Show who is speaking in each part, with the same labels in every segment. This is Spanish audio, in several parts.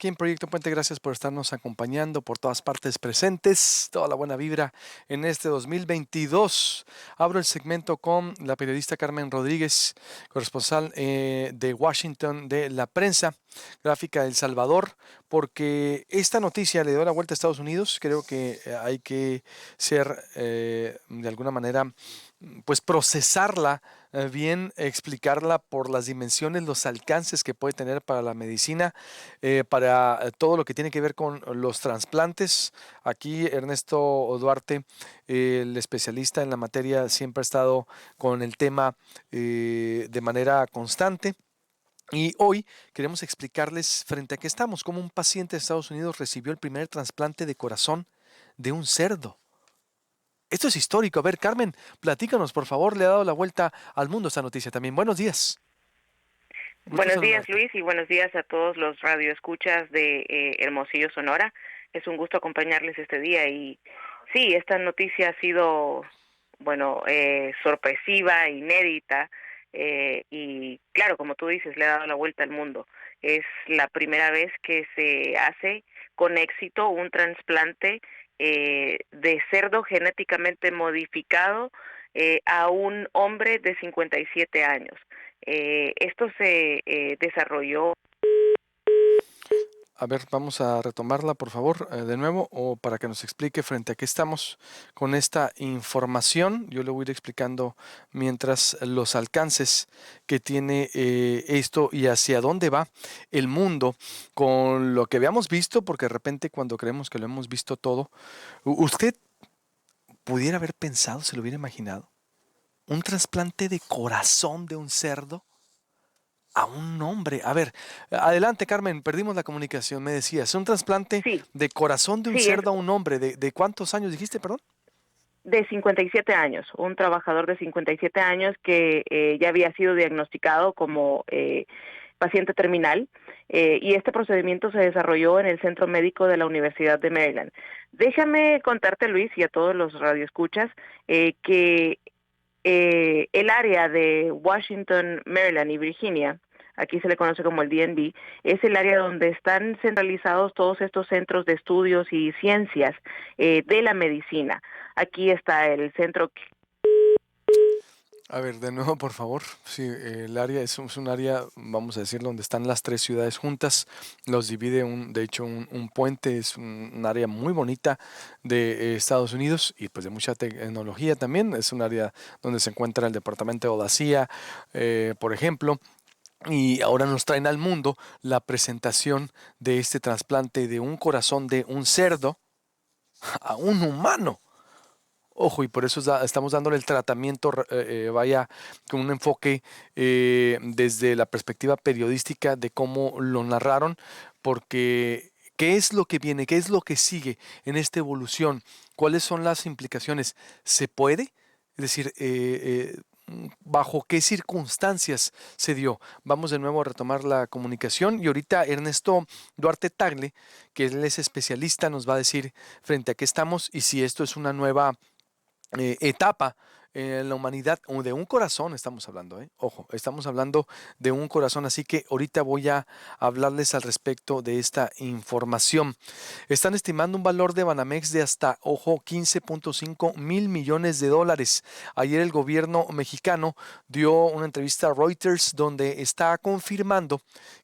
Speaker 1: aquí en Proyecto Puente. Gracias por estarnos acompañando por todas partes presentes, toda la buena vibra en este 2022. Abro el segmento con la periodista Carmen Rodríguez, corresponsal de Washington de la prensa gráfica de El Salvador, porque esta noticia le dio la vuelta a Estados Unidos. Creo que hay que ser de alguna manera, pues procesarla bien, explicarla por las dimensiones, los alcances que puede tener para la medicina, para todo lo que tiene que ver con los trasplantes. Aquí Ernesto Duarte, el especialista en la materia, siempre ha estado con el tema de manera constante. Y hoy queremos explicarles frente a qué estamos, cómo un paciente de Estados Unidos recibió el primer trasplante de corazón de un cerdo. Esto es histórico. A ver, Carmen, platícanos, por favor. Le ha dado la vuelta al mundo esta noticia también. Buenos días. Gusto
Speaker 2: Buenos días,
Speaker 1: saludarte.
Speaker 2: Luis, y buenos días a todos los radioescuchas de Hermosillo, Sonora. Es un gusto acompañarles este día y sí, esta noticia ha sido, sorpresiva, inédita y claro, como tú dices, le ha dado la vuelta al mundo. Es la primera vez que se hace con éxito un trasplante de cerdo genéticamente modificado a un hombre de 57 años. Esto se desarrolló.
Speaker 1: A ver, vamos a retomarla, por favor, de nuevo, o para que nos explique frente a qué estamos con esta información. Yo le voy a ir explicando mientras los alcances que tiene esto y hacia dónde va el mundo con lo que habíamos visto, porque de repente cuando creemos que lo hemos visto todo, ¿usted pudiera haber pensado, se lo hubiera imaginado, un trasplante de corazón de un cerdo a un hombre? A ver, adelante, Carmen, perdimos la comunicación. Me decías, un trasplante
Speaker 2: Sí,
Speaker 1: de corazón de un
Speaker 2: sí, es
Speaker 1: cerdo a un hombre. ¿De cuántos años dijiste, perdón?
Speaker 2: de 57 años, un trabajador de 57 años que ya había sido diagnosticado como paciente terminal y este procedimiento se desarrolló en el Centro Médico de la Universidad de Maryland. Déjame contarte, Luis, y a todos los radioescuchas, que el área de Washington, Maryland y Virginia, aquí se le conoce como el DMV, es el área donde están centralizados todos estos centros de estudios y ciencias de la medicina. Aquí está el centro.
Speaker 1: A ver, de nuevo, por favor. Sí, el área es un área, vamos a decir, donde están las tres ciudades juntas. Los divide, de hecho, un puente. Es un área muy bonita de Estados Unidos y pues de mucha tecnología también. Es un área donde se encuentra el departamento de la CIA, por ejemplo. Y ahora nos traen al mundo la presentación de este trasplante de un corazón de un cerdo a un humano. Ojo, y por eso estamos dándole el tratamiento, vaya, con un enfoque desde la perspectiva periodística de cómo lo narraron, porque ¿qué es lo que viene? ¿Qué es lo que sigue en esta evolución? ¿Cuáles son las implicaciones? ¿Se puede? Es decir, ¿bajo qué circunstancias se dio? Vamos de nuevo a retomar la comunicación y ahorita Ernesto Duarte Tagle, que él es especialista, nos va a decir frente a qué estamos y si esto es una nueva etapa en la humanidad, o de un corazón estamos hablando, ojo, estamos hablando de un corazón, así que ahorita voy a hablarles al respecto de esta información. Están estimando un valor de Banamex de hasta, ojo, 15.5 mil millones de dólares. Ayer el gobierno mexicano dio una entrevista a Reuters donde está confirmando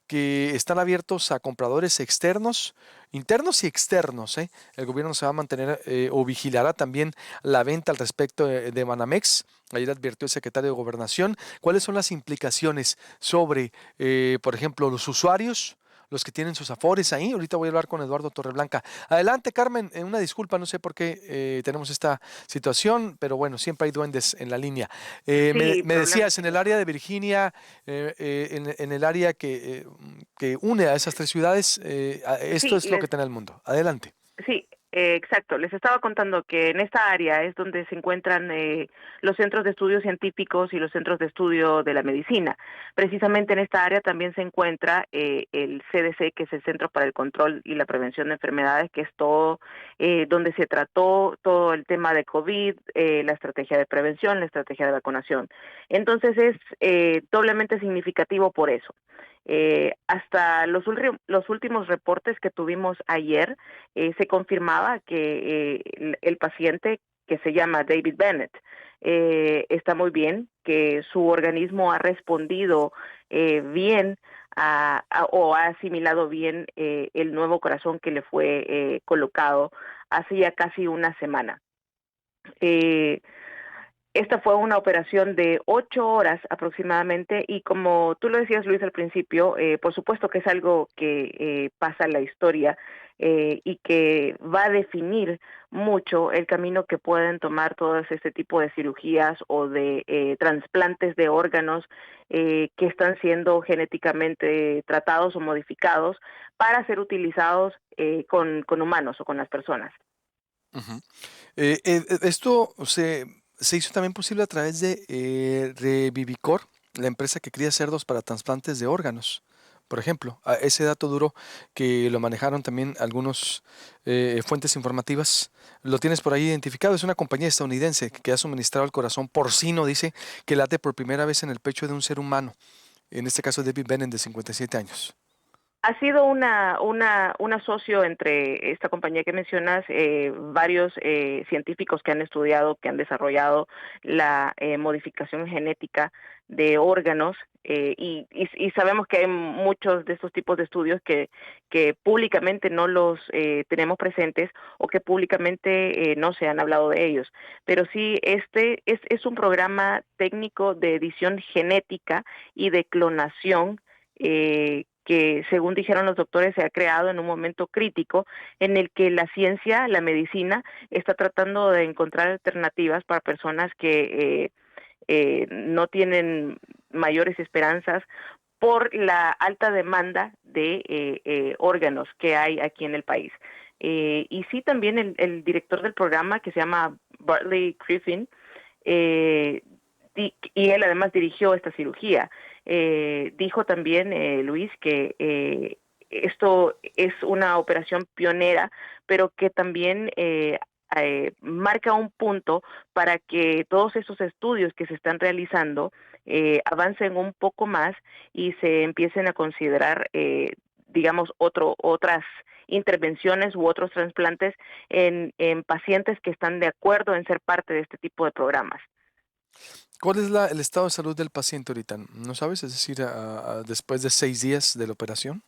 Speaker 1: que están abiertos a compradores externos, internos y externos. El gobierno se va a mantener o vigilará también la venta al respecto de Banamex. Ayer advirtió el secretario de Gobernación cuáles son las implicaciones sobre, por ejemplo, los usuarios, los que tienen sus afores ahí. Ahorita voy a hablar con Eduardo Torreblanca. Adelante, Carmen. Una disculpa, no sé por qué tenemos esta situación, pero bueno, siempre hay duendes en la línea.
Speaker 2: Sí,
Speaker 1: Me
Speaker 2: problemas
Speaker 1: decías, en el
Speaker 2: técnicos.
Speaker 1: área de Virginia, en el área que une a esas tres ciudades, esto
Speaker 2: Sí,
Speaker 1: es lo que tiene el mundo. Adelante.
Speaker 2: Sí, exacto. Les estaba contando que en esta área es donde se encuentran los centros de estudios científicos y los centros de estudio de la medicina. Precisamente en esta área también se encuentra el CDC, que es el Centro para el Control y la Prevención de Enfermedades, que es todo donde se trató todo el tema de COVID, la estrategia de prevención, la estrategia de vacunación. Entonces es doblemente significativo por eso. Hasta los últimos reportes que tuvimos ayer, se confirmaba que el paciente, que se llama David Bennett, está muy bien, que su organismo ha respondido bien o ha asimilado bien el nuevo corazón que le fue colocado hace ya casi una semana. Eh, Esta fue una operación de 8 horas aproximadamente y como tú lo decías, Luis, al principio, por supuesto que es algo que pasa en la historia y que va a definir mucho el camino que pueden tomar todos este tipo de cirugías o de trasplantes de órganos que están siendo genéticamente tratados o modificados para ser utilizados con humanos o con las personas.
Speaker 1: Ujú. Esto se hizo también posible a través de Revivicor, la empresa que cría cerdos para trasplantes de órganos. Por ejemplo, ese dato duro que lo manejaron también algunos fuentes informativas. Lo tienes por ahí identificado. Es una compañía estadounidense que ha suministrado el corazón porcino, dice, que late por primera vez en el pecho de un ser humano. En este caso, David Bennett, de 57 años.
Speaker 2: Ha sido un asocio entre esta compañía que mencionas, varios científicos que han estudiado, que han desarrollado la modificación genética de órganos y sabemos que hay muchos de estos tipos de estudios que públicamente no los tenemos presentes o que públicamente no se han hablado de ellos. Pero sí, este es un programa técnico de edición genética y de clonación que según dijeron los doctores se ha creado en un momento crítico en el que la ciencia, la medicina, está tratando de encontrar alternativas para personas que no tienen mayores esperanzas por la alta demanda de órganos que hay aquí en el país. Y sí, también el director del programa, que se llama Bartley Griffin, eh, y él además dirigió esta cirugía. Dijo también, Luis, que esto es una operación pionera, pero que también marca un punto para que todos esos estudios que se están realizando avancen un poco más y se empiecen a considerar, digamos, otras intervenciones u otros trasplantes en pacientes que están de acuerdo en ser parte de este tipo de programas.
Speaker 1: ¿Cuál es el estado de salud del paciente ahorita? ¿No sabes? Es decir, después de 6 días de la operación.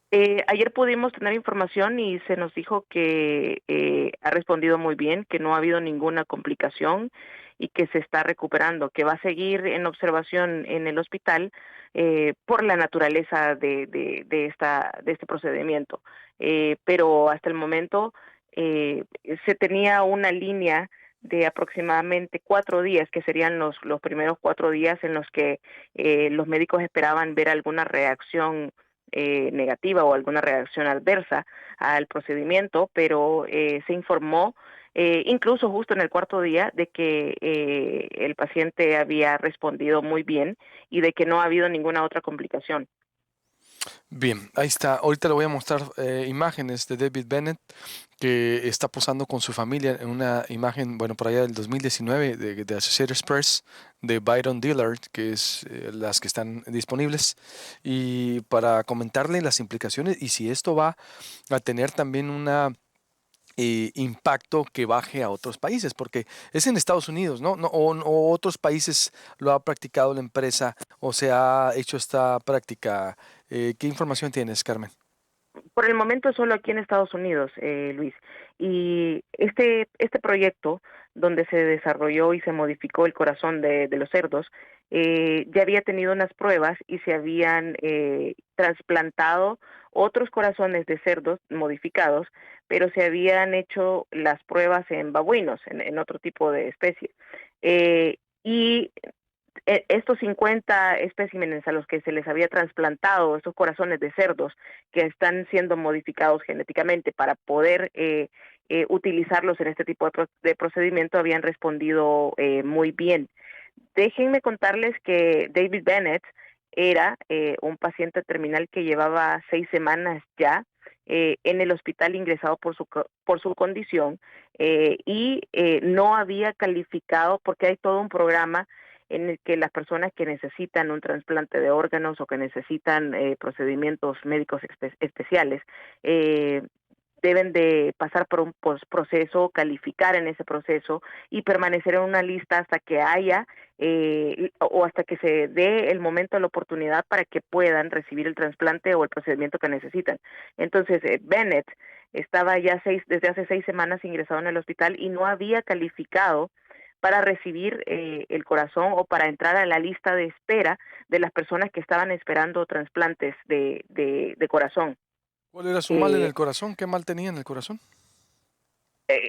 Speaker 2: Ayer pudimos tener información y se nos dijo que ha respondido muy bien, que no ha habido ninguna complicación y que se está recuperando, que va a seguir en observación en el hospital por la naturaleza de este procedimiento. Pero hasta el momento se tenía una línea de aproximadamente 4 días, que serían los primeros 4 días en los que los médicos esperaban ver alguna reacción negativa o alguna reacción adversa al procedimiento, pero se informó incluso justo en el cuarto día de que el paciente había respondido muy bien y de que no ha habido ninguna otra complicación.
Speaker 1: Bien, ahí está. Ahorita le voy a mostrar imágenes de David Bennett que está posando con su familia en una imagen, bueno, por allá del 2019 de Associated Press de Byron Dillard, que es las que están disponibles, y para comentarle las implicaciones y si esto va a tener también una impacto que baje a otros países, porque es en Estados Unidos, ¿no? O otros países lo ha practicado la empresa o se ha hecho esta práctica. ¿Qué información tienes, Carmen?
Speaker 2: Por el momento solo aquí en Estados Unidos, Luis. Y este proyecto donde se desarrolló y se modificó el corazón de los cerdos, ya había tenido unas pruebas y se habían trasplantado otros corazones de cerdos modificados, pero se habían hecho las pruebas en babuinos, en otro tipo de especie. Y estos 50 especímenes a los que se les había trasplantado estos corazones de cerdos que están siendo modificados genéticamente para poder utilizarlos en este tipo de procedimiento habían respondido muy bien. Déjenme contarles que David Bennett era un paciente terminal que llevaba 6 semanas ya en el hospital ingresado por su condición y no había calificado porque hay todo un programa en el que las personas que necesitan un trasplante de órganos o que necesitan procedimientos médicos especiales, deben de pasar por un proceso, calificar en ese proceso y permanecer en una lista hasta que haya o hasta que se dé el momento, la oportunidad para que puedan recibir el trasplante o el procedimiento que necesitan. Entonces, Bennett estaba ya desde hace 6 semanas ingresado en el hospital y no había calificado para recibir el corazón o para entrar a la lista de espera de las personas que estaban esperando trasplantes de corazón.
Speaker 1: ¿Cuál era su mal en
Speaker 2: Eh,
Speaker 1: el corazón? ¿Qué mal tenía en el corazón?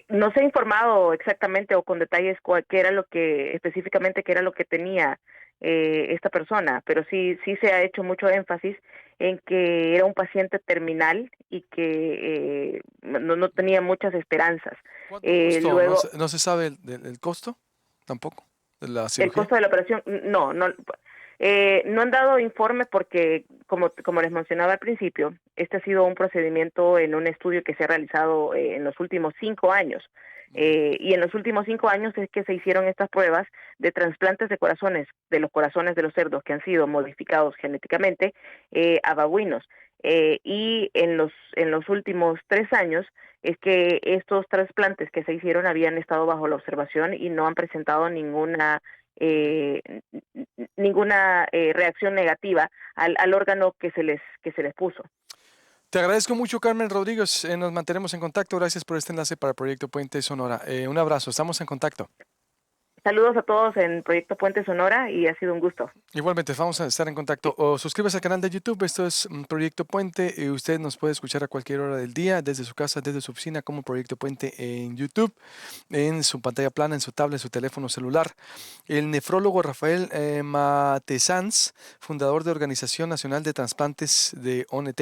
Speaker 2: no se ha informado exactamente o con detalles qué era lo que específicamente qué era lo que tenía esta persona, pero sí se ha hecho mucho énfasis en que era un paciente terminal y que no tenía muchas esperanzas.
Speaker 1: ¿Cuánto costó?
Speaker 2: Luego,
Speaker 1: No se sabe el costo tampoco de la
Speaker 2: el
Speaker 1: cirugía.
Speaker 2: costo de la operación, no han dado informes porque, como les mencionaba al principio, este ha sido un procedimiento en un estudio que se ha realizado en los últimos 5 años. Y en los últimos 5 años es que se hicieron estas pruebas de trasplantes de corazones, de los corazones de los cerdos que han sido modificados genéticamente a babuinos. Y en los últimos 3 años es que estos trasplantes que se hicieron habían estado bajo la observación y no han presentado eh, ninguna reacción negativa al órgano que se les puso.
Speaker 1: Te agradezco mucho, Carmen Rodríguez. Nos mantenemos en contacto. Gracias por este enlace para Proyecto Puente Sonora. Un abrazo. Estamos en contacto.
Speaker 2: Saludos a todos en Proyecto Puente Sonora y ha sido un gusto.
Speaker 1: Igualmente, vamos a estar en contacto. O suscríbase al canal de YouTube. Esto es Proyecto Puente. Y usted nos puede escuchar a cualquier hora del día, desde su casa, desde su oficina, como Proyecto Puente en YouTube, en su pantalla plana, en su tablet, en su teléfono celular. El nefrólogo Rafael Matesanz, fundador de Organización Nacional de Transplantes de ONT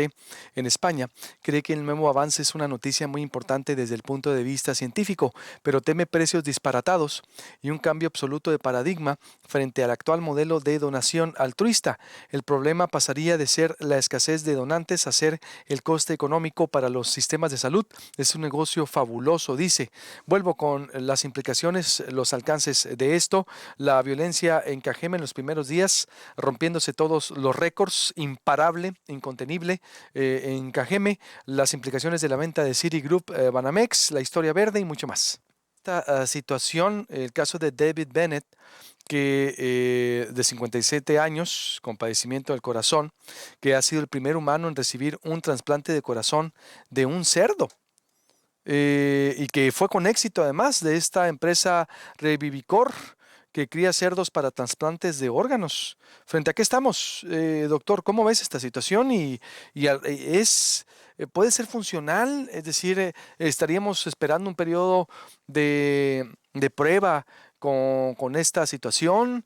Speaker 1: en España, cree que el nuevo avance es una noticia muy importante desde el punto de vista científico, pero teme precios disparatados y un cambio absoluto de paradigma frente al actual modelo de donación altruista. El problema pasaría de ser la escasez de donantes a ser el coste económico para los sistemas de salud. Es un negocio fabuloso, dice. Vuelvo con las implicaciones, los alcances de esto. La violencia en Cajeme en los primeros días, rompiéndose todos los récords, imparable, incontenible en Cajeme. Las implicaciones de la venta de Citigroup, Banamex, la historia verde y mucho más. Esta situación, el caso de David Bennett, que de 57 años, con padecimiento del corazón, que ha sido el primer humano en recibir un trasplante de corazón de un cerdo. Y que fue con éxito además de esta empresa Revivicor, que cría cerdos para trasplantes de órganos. ¿Frente a qué estamos, doctor? ¿Cómo ves esta situación? ¿Puede ser funcional? Es decir, estaríamos esperando un periodo de prueba con esta situación.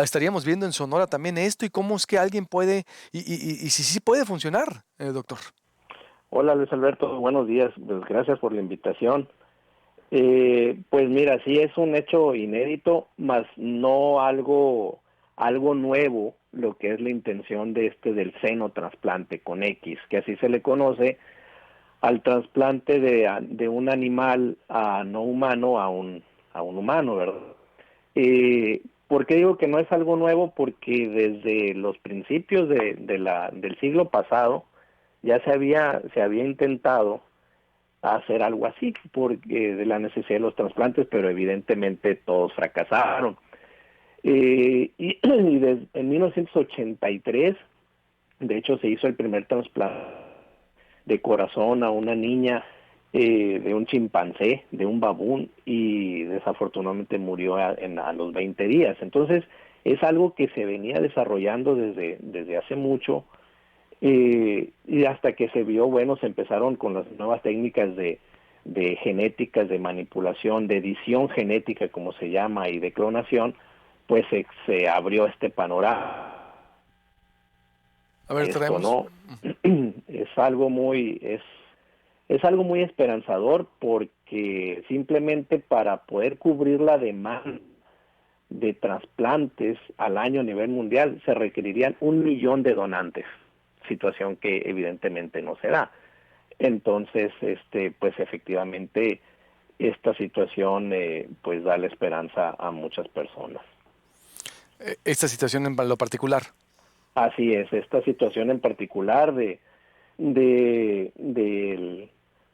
Speaker 1: Estaríamos viendo en Sonora también esto y cómo es que alguien puede, y si sí puede funcionar, doctor.
Speaker 3: Hola Luis Alberto, buenos días, pues gracias por la invitación. Pues mira, sí es un hecho inédito, más no algo nuevo, lo que es la intención del seno trasplante con X, que así se le conoce al trasplante de un animal no humano a un humano, ¿verdad? ¿Por qué digo que no es algo nuevo? Porque desde los principios del siglo pasado ya se había intentado hacer algo así, porque de la necesidad de los trasplantes, pero evidentemente todos fracasaron. En 1983, de hecho, se hizo el primer trasplante de corazón a una niña de un chimpancé, de un babún, y desafortunadamente murió a los 20 días. Entonces, es algo que se venía desarrollando desde hace mucho, y hasta que se vio, bueno, se empezaron con las nuevas técnicas de genéticas, de manipulación, de edición genética, como se llama, y de clonación, pues se abrió este panorama.
Speaker 1: A ver,
Speaker 3: Esto
Speaker 1: traemos.
Speaker 3: no es algo muy esperanzador, porque simplemente para poder cubrir la demanda de trasplantes al año a nivel mundial se requerirían 1 millón de donantes, situación que evidentemente no se da. Entonces, pues efectivamente esta situación pues da la esperanza a muchas personas.
Speaker 1: Esta situación en lo particular.
Speaker 3: Así es, esta situación en particular de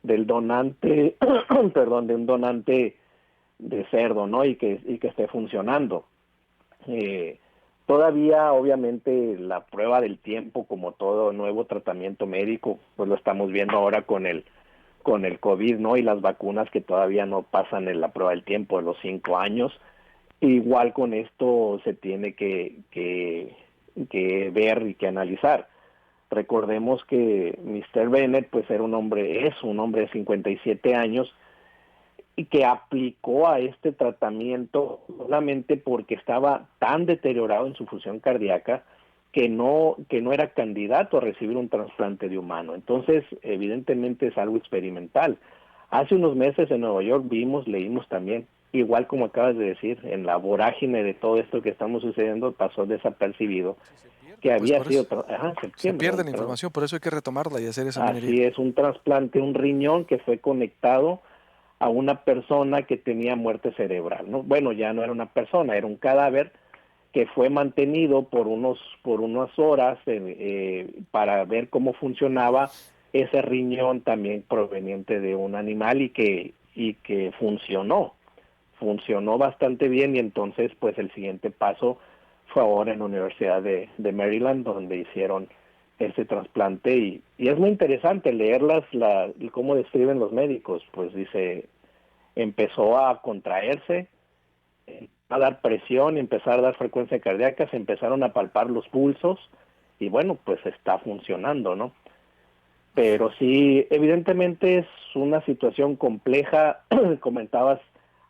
Speaker 3: del donante, perdón, de un donante de cerdo, ¿no? Y que esté funcionando. Eh, Todavía, obviamente, la prueba del tiempo, como todo nuevo tratamiento médico, pues lo estamos viendo ahora con el COVID, ¿no? Y las vacunas que todavía no pasan en la prueba del tiempo de los 5 años. Igual con esto se tiene que ver y que analizar. Recordemos que Mr. Bennett, pues es un hombre de 57 años y que aplicó a este tratamiento solamente porque estaba tan deteriorado en su función cardíaca que no era candidato a recibir un trasplante de humano. Entonces, evidentemente es algo experimental. Hace unos meses en Nueva York leímos también, igual como acabas de decir, en la vorágine de todo esto que estamos sucediendo, pasó desapercibido,
Speaker 1: Sí, se pierde,
Speaker 3: que
Speaker 1: pues
Speaker 3: había
Speaker 1: por eso
Speaker 3: sido,
Speaker 1: se
Speaker 3: septiembre,
Speaker 1: pierde la
Speaker 3: perdón.
Speaker 1: información, por eso hay que retomarla y hacer esa minería.
Speaker 3: Así es, un trasplante, un riñón que fue conectado a una persona que tenía muerte cerebral, ¿no? Bueno, ya no era una persona, era un cadáver que fue mantenido por unas horas para ver cómo funcionaba ese riñón también proveniente de un animal y que funcionó bastante bien. Y entonces pues el siguiente paso fue ahora en la Universidad de Maryland, donde hicieron ese trasplante y es muy interesante leerlas cómo describen los médicos. Pues dice, empezó a contraerse, a dar presión, empezar a dar frecuencia cardíaca, se empezaron a palpar los pulsos y bueno, pues está funcionando, ¿no? Pero sí, evidentemente es una situación compleja. Comentabas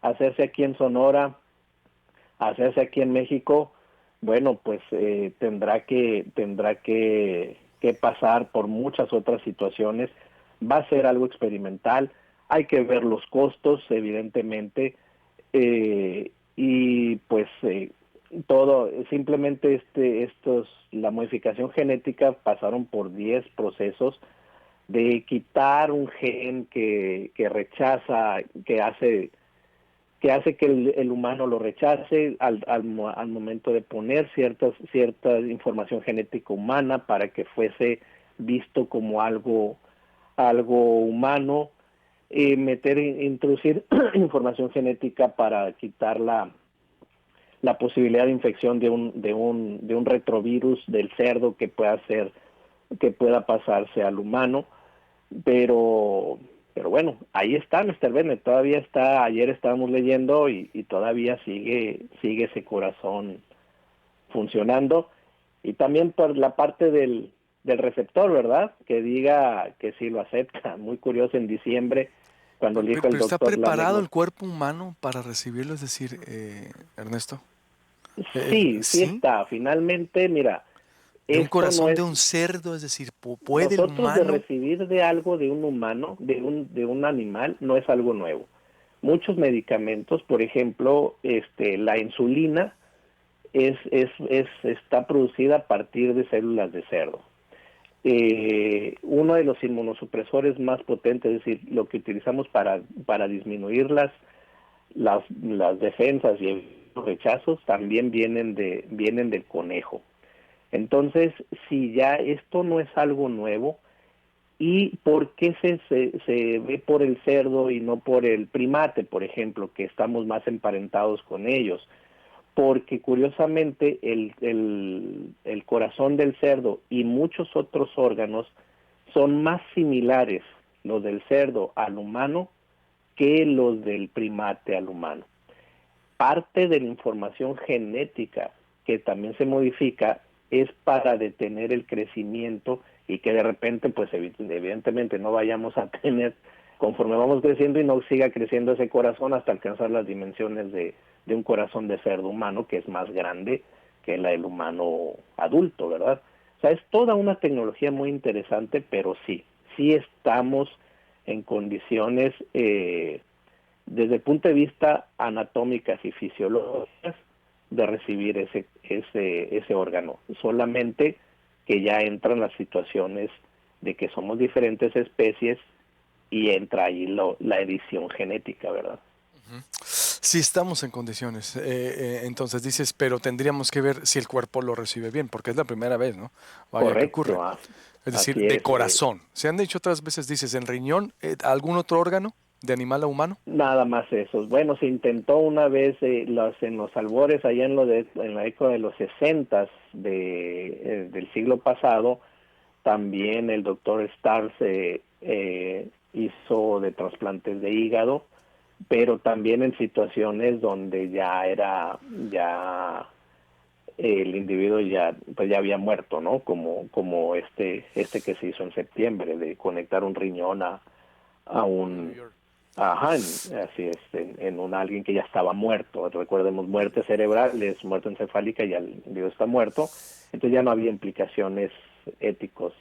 Speaker 3: hacerse aquí en Sonora, hacerse aquí en México. Bueno, pues tendrá que pasar por muchas otras situaciones. Va a ser algo experimental. Hay que ver los costos, evidentemente, y pues todo, simplemente la modificación genética pasaron por 10 procesos de quitar un gen que rechaza, que hace que el humano lo rechace al momento de poner cierta información genética humana para que fuese visto como algo humano, introducir información genética para quitar la posibilidad de infección de un retrovirus del cerdo que pueda pasarse al humano. Pero bueno, ahí está Mr. Bennett, todavía está. Ayer estábamos leyendo y todavía sigue ese corazón funcionando. Y también por la parte del receptor, ¿verdad? Que diga que sí lo acepta. Muy curioso, en diciembre, cuando le dijo el
Speaker 1: Pero ¿está
Speaker 3: doctor Lander,
Speaker 1: preparado
Speaker 3: ¿no?
Speaker 1: el cuerpo humano para recibirlo? Es decir, Ernesto,
Speaker 3: Sí
Speaker 1: ¿sí?
Speaker 3: está. Finalmente, mira,
Speaker 1: De un
Speaker 3: esto no
Speaker 1: corazón
Speaker 3: es
Speaker 1: de un cerdo, es decir, ¿puede el
Speaker 3: nosotros de
Speaker 1: humano?
Speaker 3: recibir de algo de un humano, de un animal, no es algo nuevo. Muchos medicamentos, por ejemplo, la insulina está producida a partir de células de cerdo. Uno de los inmunosupresores más potentes, es decir, lo que utilizamos para disminuir las defensas y los rechazos, también vienen del conejo. Entonces, si ya esto no es algo nuevo, ¿y por qué se ve por el cerdo y no por el primate, por ejemplo, que estamos más emparentados con ellos? Porque curiosamente el corazón del cerdo y muchos otros órganos son más similares, los del cerdo al humano, que los del primate al humano. Parte de la información genética que también se modifica es para detener el crecimiento y que de repente, pues evidentemente no vayamos a tener, conforme vamos creciendo y no siga creciendo ese corazón hasta alcanzar las dimensiones de un corazón de cerdo humano, que es más grande que la del humano adulto, ¿verdad? O sea, es toda una tecnología muy interesante, pero sí estamos en condiciones, desde el punto de vista anatómicas y fisiológicas, de recibir ese órgano. Solamente que ya entran las situaciones de que somos diferentes especies y entra ahí la edición genética, ¿verdad?
Speaker 1: Si estamos en condiciones, entonces dices, pero tendríamos que ver si el cuerpo lo recibe bien, porque es la primera vez, ¿no? Vaya que ocurre.
Speaker 3: Correcto,
Speaker 1: Es decir,
Speaker 3: así
Speaker 1: de
Speaker 3: es.
Speaker 1: corazón. Se han dicho otras veces, dices, en riñón, algún otro órgano de animal a humano.
Speaker 3: Nada más eso. Bueno, se intentó una vez en los albores, allá en la década de los 60 del siglo pasado, también el doctor Starr hizo de trasplantes de hígado, pero también en situaciones donde ya el individuo pues ya había muerto, ¿no? Como este que se hizo en septiembre, de conectar un riñón a un, ajá, así es, en un alguien que ya estaba muerto. Recordemos, muerte cerebral es muerte encefálica y el individuo está muerto, entonces ya no había implicaciones éticos,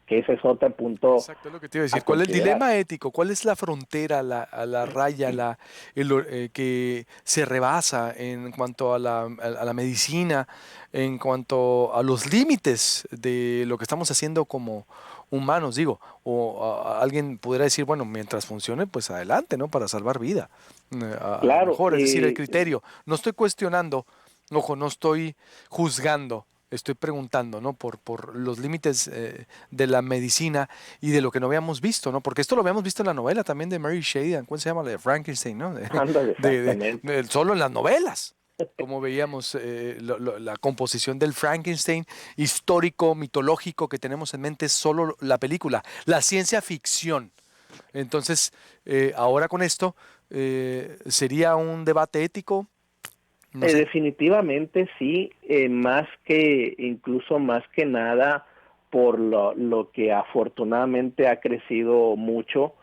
Speaker 3: que ese es otro punto
Speaker 1: Exacto, es lo que te iba a
Speaker 3: a
Speaker 1: decir. ¿Cuál es el
Speaker 3: considerar.
Speaker 1: dilema ético? ¿Cuál es la frontera, a la raya, que se rebasa en cuanto a la medicina, en cuanto a los límites de lo que estamos haciendo como humanos? Digo, o alguien pudiera decir, bueno, mientras funcione, pues adelante, ¿no? Para salvar vida. A lo
Speaker 3: Claro,
Speaker 1: mejor, es decir, el criterio. No estoy cuestionando, ojo, no estoy juzgando. Estoy preguntando, ¿no? Por los límites de la medicina y de lo que no habíamos visto, ¿no? Porque esto lo habíamos visto en la novela también de Mary Shelley, ¿cómo se llama? La de Frankenstein, ¿no?
Speaker 3: ándale, exactamente.
Speaker 1: Solo en las novelas, como veíamos la composición del Frankenstein histórico, mitológico que tenemos en mente, solo la película, la ciencia ficción. Entonces, ahora con esto, ¿sería un debate ético? No sé.
Speaker 3: Definitivamente sí, incluso más que nada por lo que afortunadamente ha crecido mucho,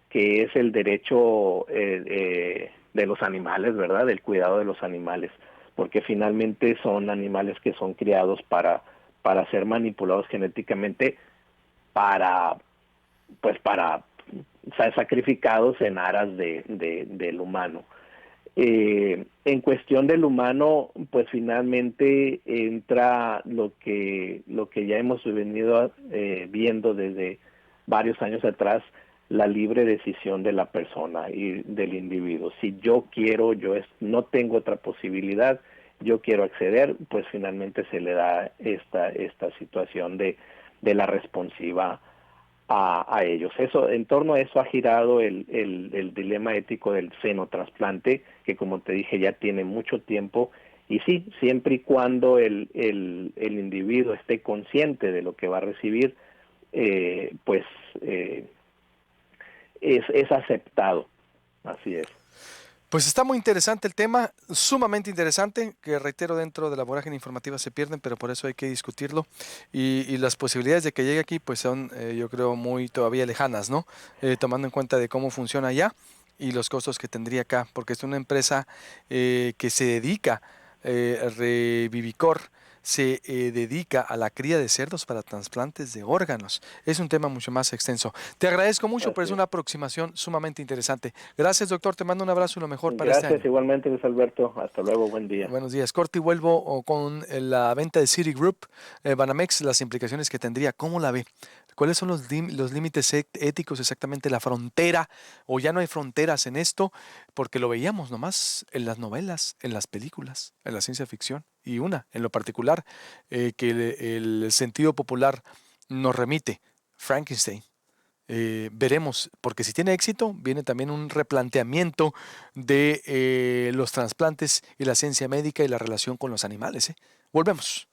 Speaker 3: que es el derecho de los animales, ¿verdad? Del cuidado de los animales, porque finalmente son animales que son criados para ser manipulados genéticamente, para, pues para ser sacrificados en aras del humano. En cuestión del humano, pues finalmente entra lo que ya hemos venido viendo desde varios años atrás, la libre decisión de la persona y del individuo. Si yo quiero, no tengo otra posibilidad, yo quiero acceder, pues finalmente se le da esta situación de la responsiva a ellos. En torno a eso ha girado el dilema ético del senotrasplante, que como te dije ya tiene mucho tiempo, y sí, siempre y cuando el individuo esté consciente de lo que va a recibir, pues es aceptado, así es.
Speaker 1: Pues está muy interesante el tema, sumamente interesante, que reitero, dentro de la vorágine informativa se pierden, pero por eso hay que discutirlo. Y las posibilidades de que llegue aquí, pues son, yo creo, muy todavía lejanas, ¿no? Tomando en cuenta de cómo funciona allá y los costos que tendría acá, porque es una empresa que se dedica, Revivicor, se dedica a la cría de cerdos para trasplantes de órganos. Es un tema mucho más extenso. Te agradezco mucho, pero es
Speaker 3: Así es.
Speaker 1: una aproximación sumamente interesante. Gracias, doctor. Te mando un abrazo y lo mejor para este
Speaker 3: Gracias
Speaker 1: año.
Speaker 3: igualmente, Luis Alberto. Hasta luego, buen día.
Speaker 1: Buenos días. Corte y vuelvo con la venta de Citigroup, Banamex, las implicaciones que tendría. ¿Cómo la ve? ¿Cuáles son los límites éticos, exactamente la frontera? ¿O ya no hay fronteras en esto? Porque lo veíamos nomás en las novelas, en las películas, en la ciencia ficción. Y una, en lo particular, que el sentido popular nos remite, Frankenstein. Veremos, porque si tiene éxito, viene también un replanteamiento de los trasplantes y la ciencia médica y la relación con los animales, ¿eh? Volvemos.